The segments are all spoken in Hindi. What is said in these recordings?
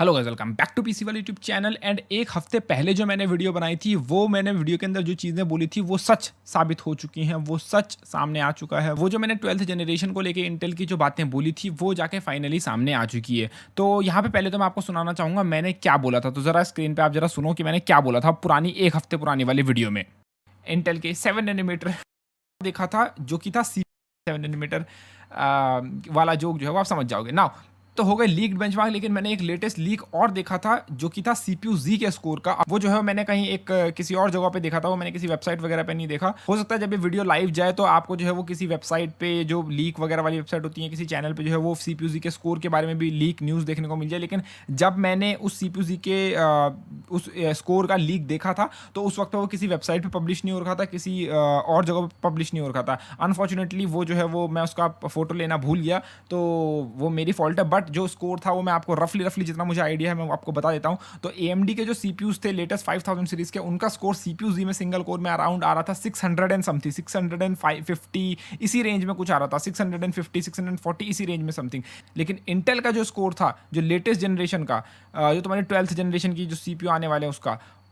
Hello guys, welcome back to PC वाला यूट्यूब चैनल। एंड एक हफ्ते पहले जो मैंने वीडियो बनाई थी, वो मैंने वीडियो के अंदर जो चीज़ें बोली थी वो सच साबित हो चुकी हैं, वो सच सामने आ चुका है। वो जो मैंने 12th जनरेशन को लेके इंटेल की जो बातें बोली थी वो जाके फाइनली सामने आ चुकी है। तो यहाँ पे पहले तो मैं आपको सुनाना चाहूँगा मैंने क्या बोला था। तो ज़रा स्क्रीन पर आप ज़रा सुनो कि मैंने क्या बोला था पुरानी एक हफ्ते पुरानी वाली वीडियो में। इंटेल के 7 नैनोमीटर देखा था जो कि था 7 नैनोमीटर वाला जोक जो है वो आप समझ जाओगे ना। तो हो गए लीक्ड बेंचमार्क, लेकिन मैंने एक लेटेस्ट लीक और देखा था जो कि था सीपीयू जी के स्कोर का। वो जो है मैंने कहीं एक किसी और जगह पे देखा था, वो मैंने किसी वेबसाइट वगैरह पे नहीं देखा। हो सकता है जब ये वीडियो लाइव जाए तो आपको जो है वो किसी वेबसाइट पे, जो लीक वगैरह वाली वेबसाइट होती है, किसी चैनल पे जो है वो सीपीयू जी के स्कोर के बारे में भी लीक न्यूज़ देखने को मिल जाए। लेकिन जब मैंने उस सीपीयू जी के उस स्कोर का लीक देखा था तो उस वक्त वो किसी वेबसाइट पे पब्लिश नहीं हो रखा था, किसी और जगह पे पब्लिश नहीं हो रखा था। अनफॉर्चुनेटली वो जो है वो मैं उसका फोटो लेना भूल गया, तो वो मेरी फॉल्ट है। बट जो स्कोर था वो मैं आपको रफली जितना मुझे आइडिया है मैं आपको बता देता हूँ। तो AMD के जो सीपीयूज थे लेटेस्ट 5000 सीरीज के, उनका स्कोर सीपीयू जी में सिंगल कोर में अराउंड आ रहा था 600 एंड समथिंग, 650 इसी रेंज में कुछ आ रहा था, 650 640 इसी रेंज में समथिंग। लेकिन इंटेल का जो स्कोर था जो लेटेस्ट जनरेशन का, जो तुम्हारी 12th जनरेशन की जो सीपीयू आने वाले हैं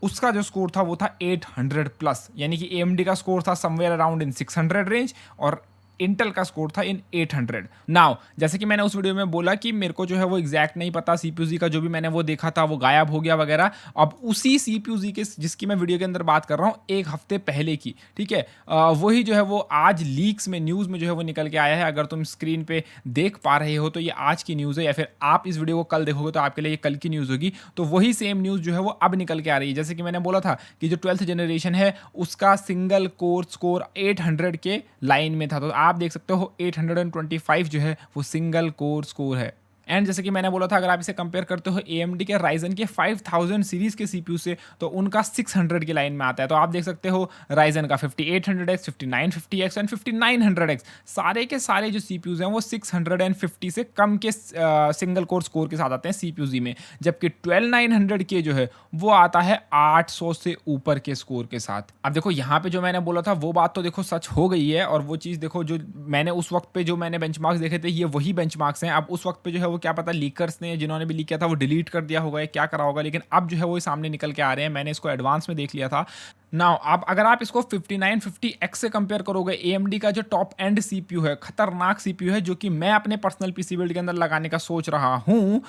उसका जो स्कोर था वो था 800 प्लस। यानी कि AMD का स्कोर था समवेयर अराउंड इन 600 रेंज और इंटेल का स्कोर था इन 800। नाउ जैसे कि मैंने उस वीडियो में बोला कि मेरे को जो है वो एग्जैक्ट नहीं पता, सीपीयू का जो भी मैंने वो देखा था वो गायब हो गया वगैरह। अब उसी सीपीयू के जिसकी मैं वीडियो के अंदर बात कर रहा हूँ एक हफ्ते पहले की, ठीक है, वही जो है वो आज लीक्स में न्यूज़ में जो है वो निकल के आया है। अगर तुम स्क्रीन पे देख पा रहे हो तो ये आज की न्यूज़ है, या फिर आप इस वीडियो को कल देखोगे तो आपके लिए ये कल की न्यूज़ होगी। तो वही सेम न्यूज़ जो है वो अब निकल के आ रही है। जैसे कि मैंने बोला था कि जो 12th जनरेशन है उसका सिंगल कोर स्कोर 800 के लाइन में था। तो आप देख सकते हो 825 जो है वो सिंगल कोर स्कोर है। एंड जैसे कि मैंने बोला था अगर आप इसे कंपेयर करते हो AMD के Ryzen के 5000 सीरीज के सीपीयू से तो उनका 600 की लाइन में आता है। तो आप देख सकते हो Ryzen का 5800X, 5950X एंड 5900X सारे के सारे जो सीपीयूज हैं वो 650 से कम के सिंगल कोर स्कोर के साथ आते हैं सीपीयू में। जबकि 12900 के जो है वो आता है 800 से ऊपर के स्कोर के साथ। अब देखो यहाँ पे जो मैंने बोला था वो बात तो देखो सच हो गई है, और वो चीज़ देखो जो मैंने उस वक्त पे जो मैंने बेंचमार्क्स देखे थे ये वही बेंचमार्क्स हैं। अब उस वक्त पे जो है वो क्या पता लीकर्स ने, जिन्होंने भी लीक किया था वो डिलीट कर दिया होगा या क्या करा होगा, लेकिन अब जो है वो सामने निकल के आ रहे हैं। मैंने इसको एडवांस में देख लिया था। नाउ अब अगर आप इसको 5950X से कंपेयर करोगे, AMD का जो टॉप एंड सीपीयू है, खतरनाक सीपीयू है, जो कि मैं अपने पर्सनल पीसी बिल्ड के अंदर लगाने का सोच रहा हूँ,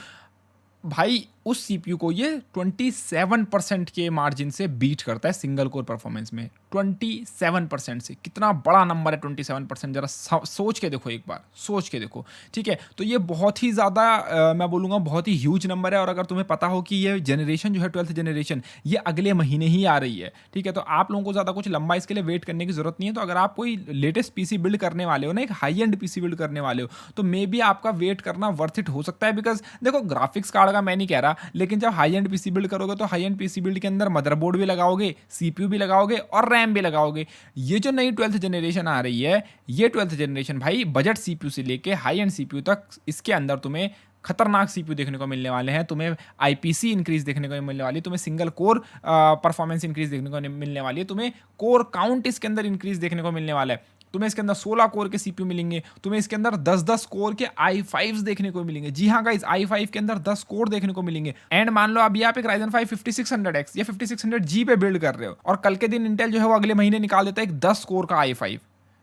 भाई उस सीपीयू को ये 27% के मार्जिन से बीट करता है सिंगल कोर परफॉर्मेंस में। 27% से कितना बड़ा नंबर है 27%, जरा सोच के देखो, एक बार सोच के देखो, ठीक है। तो ये बहुत ही ज़्यादा मैं बोलूँगा बहुत ही ह्यूज नंबर है। और अगर तुम्हें पता हो कि ये जनरेशन जो है 12th जनरेशन ये अगले महीने ही आ रही है, ठीक है, तो आप लोगों को ज़्यादा कुछ लंबा इसके लिए वेट करने की ज़रूरत नहीं है। तो अगर आप कोई लेटेस्ट पीसी बिल्ड करने वाले हो ना, एक हाई एंड पीसी बिल्ड करने वाले हो, तो मे बी आपका वेट करना वर्थ इट हो सकता है। बिकॉज देखो ग्राफिक्स कार्ड का मैं नहीं कह रहा, लेकिन जब हाई एंड पीसी बिल्ड करोगे तो हाई एंड पीसी बिल्ड के अंदर मदरबोर्ड भी लगाओगे, सीपीयू भी लगाओगे और रैम भी लगाओगे। ये जो नई 12th जनरेशन आ रही है, ये 12th जनरेशन भाई बजट सीपीयू से लेके हाई एंड सीपीयू तक इसके अंदर तुम्हें खतरनाक सीपीयू देखने को मिलने वाले हैं। तुम्हें आईपीसी इंक्रीज देखने को मिलने वाली है, तुम्हें सिंगल कोर परफॉर्मेंस इंक्रीज देखने को मिलने वाली है, तुम्हें कोर काउंट इसके अंदर इंक्रीज देखने को मिलने वाला है। तुम्हें इसके अंदर 16 कोर के सीपीयू मिलेंगे, तुम्हें इसके अंदर 10-10 कोर के i5s देखने को मिलेंगे। जी हाँ गाइस, i5 के अंदर 10 कोर देखने को मिलेंगे। एंड मान लो अभी आप एक Ryzen 5 5600X या 5600G पे बिल्ड कर रहे हो, और कल के दिन इंटेल जो है वो अगले महीने निकाल देता है एक 10 कोर का i5,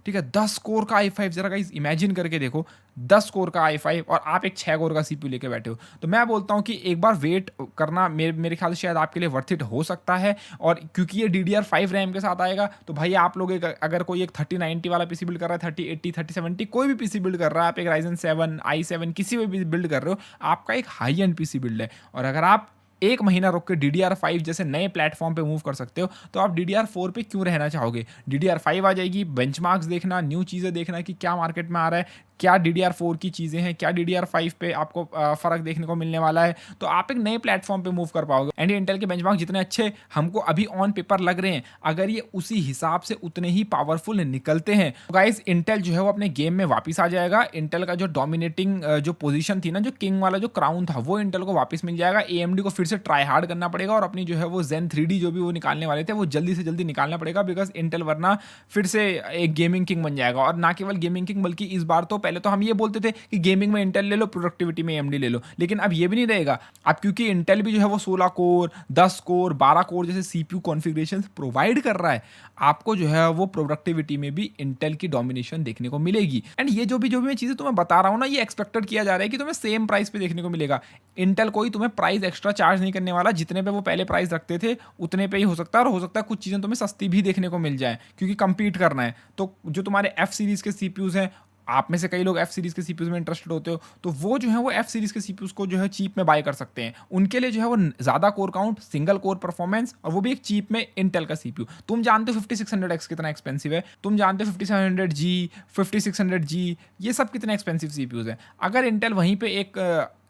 ठीक है, 10 कोर का i5। जरा गाइस इमेजिन करके देखो, 10 कोर का i5 और आप एक 6 कोर का सीपीयू लेके बैठे हो। तो मैं बोलता हूं कि एक बार वेट करना मेरे ख्याल से शायद आपके लिए वर्थ इट हो सकता है। और क्योंकि ये DDR5 रैम के साथ आएगा, तो भाई आप लोग अगर कोई एक 3090 वाला पीसी बिल्ड कर रहा है, 3080 3070 कोई भी पीसी बिल्ड कर रहा है, आप एक Ryzen 7 i7 किसी भी बिल्ड कर रहे हो, आपका एक हाई एंड पीसी बिल्ड है। और अगर आप एक महीना रुक के DDR5 जैसे नए प्लेटफॉर्म पे मूव कर सकते हो, तो आप DDR4 पे क्यों रहना चाहोगे। DDR5 आ जाएगी, बेंचमार्क्स देखना, न्यू चीज़ें देखना कि क्या मार्केट में आ रहा है, क्या DDR4 की चीज़ें हैं, क्या DDR5 पे आपको फ़र्क देखने को मिलने वाला है, तो आप एक नए प्लेटफॉर्म पे मूव कर पाओगे। एंड इंटेल के बेंचमार्क जितने अच्छे हमको अभी ऑन पेपर लग रहे हैं, अगर ये उसी हिसाब से उतने ही पावरफुल निकलते हैं, तो गाइस इंटेल जो है वो अपने गेम में वापस आ जाएगा। इंटेल का जो डोमिनेटिंग जो पोजीशन थी ना, जो किंग वाला जो क्राउन था, वो इंटेल को वापस मिल जाएगा। AMD को फिर से ट्राई हार्ड करना पड़ेगा और अपनी जो है वो Zen 3D जो भी वो निकालने वाले थे वो जल्दी से जल्दी निकालना पड़ेगा, बिकॉज इंटेल वरना फिर से एक गेमिंग किंग बन जाएगा। और ना केवल गेमिंग किंग बल्कि इस बार तो पहले तो हम ये बोलते थे कि गेमिंग में इंटेल ले लो, प्रोडक्टिविटी में एएमडी ले लो, लेकिन अब ये भी नहीं रहेगा। अब क्योंकि इंटेल भी जो है वो 16 कोर, 10 कोर, 12 कोर जैसे सीपीयू कॉन्फ़िगरेशन प्रोवाइड कर रहा है, आपको जो है वो प्रोडक्टिविटी में भी इंटेल की डोमिनेशन देखने को मिलेगी। एंड ये जो भी मैं चीज़ें तुम्हें बता रहा हूँ ना, ये एक्सपेक्टेड किया जा रहा है कि तुम्हें सेम प्राइस पे देखने को मिलेगा। इंटेल कोई तुम्हें प्राइस एक्स्ट्रा चार्ज नहीं करने वाला, जितने पे वो पहले प्राइस रखते थे उतने पे ही हो सकता है, और हो सकता है कुछ चीज़ें तुम्हें सस्ती भी देखने को मिल जाए, क्योंकि कंपीट करना है। तो जो तुम्हारे एफ सीरीज़ के सीपीयूज़ हैं, आप में से कई लोग एफ सीरीज़ के सीपीयूज़ में इंटरेस्टेड होते हो, तो वो जो है वो एफ सीरीज़ के सीपीयूज़ को जो है चीप में बाय कर सकते हैं। उनके लिए जो है वो ज़्यादा core count, single core performance, और वो भी एक चीप में इंटेल का सीपीयू। तुम जानते हो 5600X कितना एक्सपेंसिव है, तुम जानते हो 5700G, 5600G, ये सब कितने एक्सपेंसिव सीपीयूज़ हैं। अगर इंटेल वहीं पे एक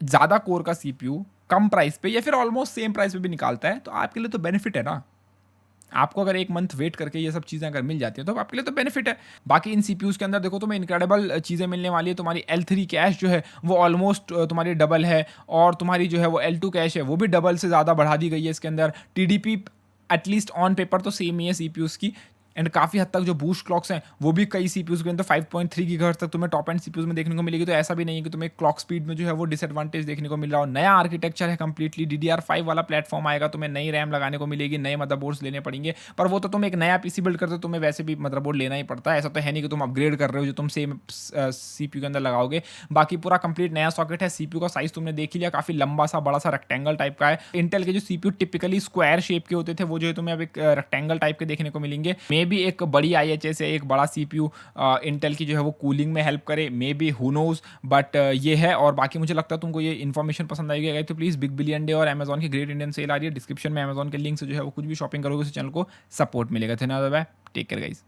ज़्यादा कोर का सीपीयू कम प्राइस पे या फिर ऑलमोस्ट सेम प्राइस पे भी निकालता है, तो आपके लिए तो बेनिफिट है ना। आपको अगर एक मंथ वेट करके ये सब चीज़ें अगर मिल जाती हैं तो आपके लिए तो बेनिफिट है। बाकी इन सीपीयूज़ के अंदर देखो तुम्हें इनक्रेडिबल चीज़ें मिलने वाली है। तुम्हारी L3 कैश जो है वो ऑलमोस्ट तुम्हारी डबल है, और तुम्हारी जो है वो L2 कैश है वो भी डबल से ज़्यादा बढ़ा दी गई है इसके अंदर। टीडीपी एटलीस्ट ऑन पेपर तो सेम ही है सीपीयूज़ की, एंड काफ़ी हद तक जो बूस्ट क्लॉक्स हैं वो भी कई सीपीयूज़ के अंदर 5.3 गीगाहर्ट्ज़ तक तुम्हें टॉप एंड सीपीयूज़ में देखने को मिलेगी। तो ऐसा भी नहीं है कि तुम्हें क्लॉक स्पीड में जो है वो डिसएडवांटेज देखने को मिल रहा हो। नया आर्किटेक्चर है कंप्लीटली, DDR5 वाला प्लेटफॉर्म आएगा, तुम्हें नई रैम लगाने को मिलेगी, नए मदरबोर्ड्स लेने पड़ेंगे। पर वो तो तुम एक नया पीसी बिल्ड करते हो, तुम्हें वैसे भी मदरबोर्ड लेना ही पड़ता है। ऐसा तो है नहीं कि तुम अपग्रेड कर रहे हो जो तुम सेम सीपीयू के अंदर लगाओगे। बाकी पूरा कंप्लीट नया सॉकेट है। सीपीयू का साइज तुमने देख ही लिया, काफ़ी लंबा सा बड़ा सा रेक्टेंगल टाइप का है। इंटेल के जो सीपीयू टिपिकली स्क्वायर शेप के होते थे वो जो है तुम्हें अब एक रेक्टेंगल टाइप के देखने को मिलेंगे। मे बी एक बड़ी IHS है, एक बड़ा सीपीयू इंटेल की जो है वो कूलिंग में हेल्प करे, maybe, who knows, but ये है। और बाकी मुझे लगता है तुमको ये इन्फॉर्मेशन पसंद आएगी। अगर तो प्लीज़ बिग बिलियन डे और अमेजॉन की ग्रेट इंडियन सेल आ रही है, डिस्क्रिप्शन में अमेजॉन के लिंक से जो है वो कुछ भी शॉपिंग करोगे उस चैनल को सपोर्ट मिलेगा। धन्यवाद, बाय, टेक केयर गाइस।